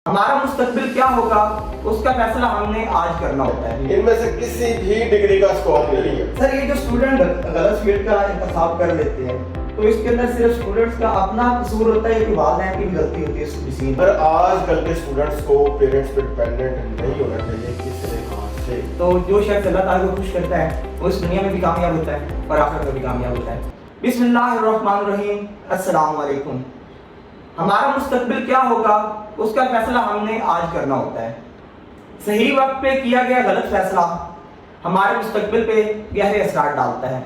ہمارا مستقبل کیا ہوگا اس کا فیصلہ ہم نے آج کرنا ہوتا ہے. ان میں سے کسی بھی ڈگری کا اسکوپ نہیں ہے. سر یہ جو اسٹوڈنٹ غلط فیلڈ کا انتخاب کر لیتے ہیں تو اس کے اندر صرف اسٹوڈنٹس کا اپنا قصور ہوتا ہے کہ والدین کی بھی غلطی ہوتی ہے اس ڈیسیجن پر آج کل کے اسٹوڈنٹس کو پیرنٹس پہ ڈپینڈنٹ نہیں ہونا چاہیے کسی لحاظ سے. تو جو شخص اللہ تعالیٰ کو خوش کرتا ہے وہ اس دنیا میں بھی کامیاب ہوتا ہے اور آخرت میں بھی کامیاب ہوتا ہے. بسم اللہ الرحمن الرحیم. السلام علیکم. ہمارا مستقبل کیا ہوگا اس کا فیصلہ ہم نے آج کرنا ہوتا ہے. صحیح وقت پہ کیا گیا غلط فیصلہ ہمارے مستقبل پہ گہرے اثرات ڈالتا ہے.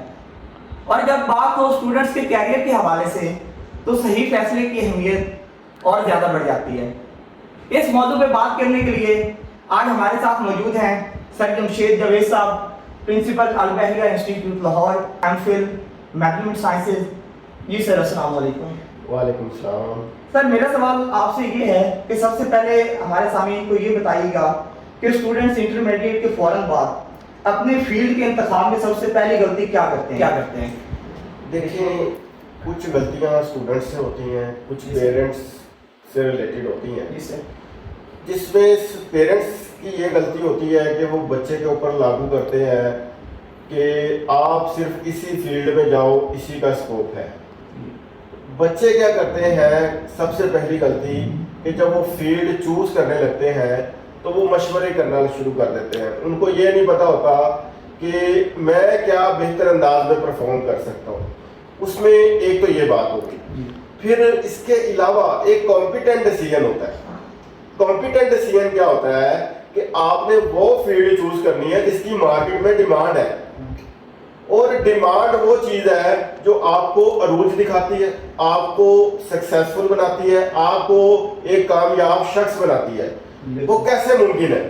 اور جب بات ہو اسٹوڈنٹس کے کیریئر کے حوالے سے تو صحیح فیصلے کی اہمیت اور زیادہ بڑھ جاتی ہے. اس موضوع پہ بات کرنے کے لیے آج ہمارے ساتھ موجود ہیں سر جمشید جاوید صاحب, principal Al Bahria institute Lahore, M Phil mathematics sciences. جی سر السلام علیکم. وعلیکم السلام. سر میرا سوال آپ سے یہ ہے کہ سب سے پہلے ہمارے سامعین کو یہ بتائیے گا کہ اسٹوڈنٹس انٹرمیڈیٹ کے فوراً بعد اپنے فیلڈ کے انتخاب میں سب سے پہلی غلطی کیا کرتے ہیں؟ دیکھیں, کچھ غلطیاں اسٹوڈنٹس سے ہوتی ہیں, کچھ پیرنٹس سے ریلیٹڈ ہوتی ہیں. جی سر. جس میں پیرنٹس کی یہ غلطی ہوتی ہے کہ وہ بچے کے اوپر لاگو کرتے ہیں کہ آپ صرف اسی فیلڈ میں جاؤ, اسی کا اسکوپ ہے. بچے کیا کرتے ہیں, سب سے پہلی غلطی کہ جب وہ فیلڈ چوز کرنے لگتے ہیں تو وہ مشورے کرنا شروع کر دیتے ہیں. ان کو یہ نہیں پتا ہوتا کہ میں کیا بہتر انداز میں پرفارم کر سکتا ہوں. اس میں ایک تو یہ بات ہوگی. پھر اس کے علاوہ ایک کمپیٹنٹ ڈیسیژن ہوتا ہے. کمپیٹنٹ ڈیسیژن کیا ہوتا ہے کہ آپ نے وہ فیلڈ چوز کرنی ہے جس کی مارکیٹ میں ڈیمانڈ ہے, اور ڈیمانڈ وہ چیز ہے جو آپ کو عروج دکھاتی ہے, آپ کو سکسیسفل بناتی ہے, آپ کو ایک کامیاب شخص بناتی ہے. وہ کیسے ممکن ہے؟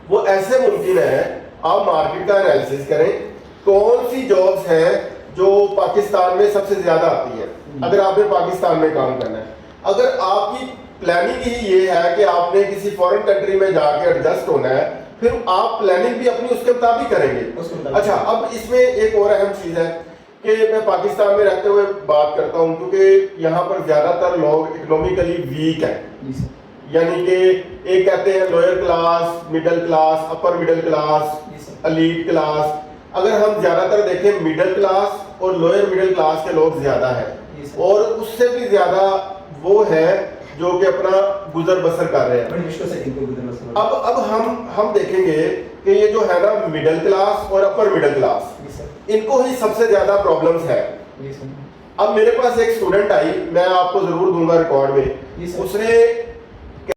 وہ ایسے ممکن ہے, آپ مارکیٹ کا انالیسس کریں, کون سی جابس ہیں جو پاکستان میں سب سے زیادہ آتی ہیں اگر آپ نے پاکستان میں کام کرنا ہے. اگر آپ کی پلاننگ ہی یہ ہے کہ آپ نے کسی فورن کنٹری میں جا کے ایڈجسٹ ہونا ہے, پھر آپ پلاننگ بھی اپنی اس کے مطابق کریں گے. اچھا, اب اس میں ایک اور اہم چیز ہے کہ میں پاکستان میں رہتے ہوئے بات کرتا ہوں کیونکہ یہاں پر زیادہ تر لوگ اکنومیکلی ویک ہیں. یعنی کہ ایک کہتے ہیں lower class, middle class, upper middle class, elite class. اگر ہم زیادہ تر دیکھیں مڈل کلاس اور لوئر مڈل کلاس کے لوگ زیادہ ہیں, اور اس سے بھی زیادہ وہ ہیں جو کہ اپنا گزر بسر کر رہے ہیں. اب ہم دیکھیں گے کہ یہ جو ہے نا مڈل کلاس اور اپر مڈل کلاس, ان کو ہی سب سے زیادہ پرابلمز ہے. اب میرے پاس ایک اسٹوڈنٹ آئی, میں آپ کو ضرور دوں گا ریکارڈ میں, اس نے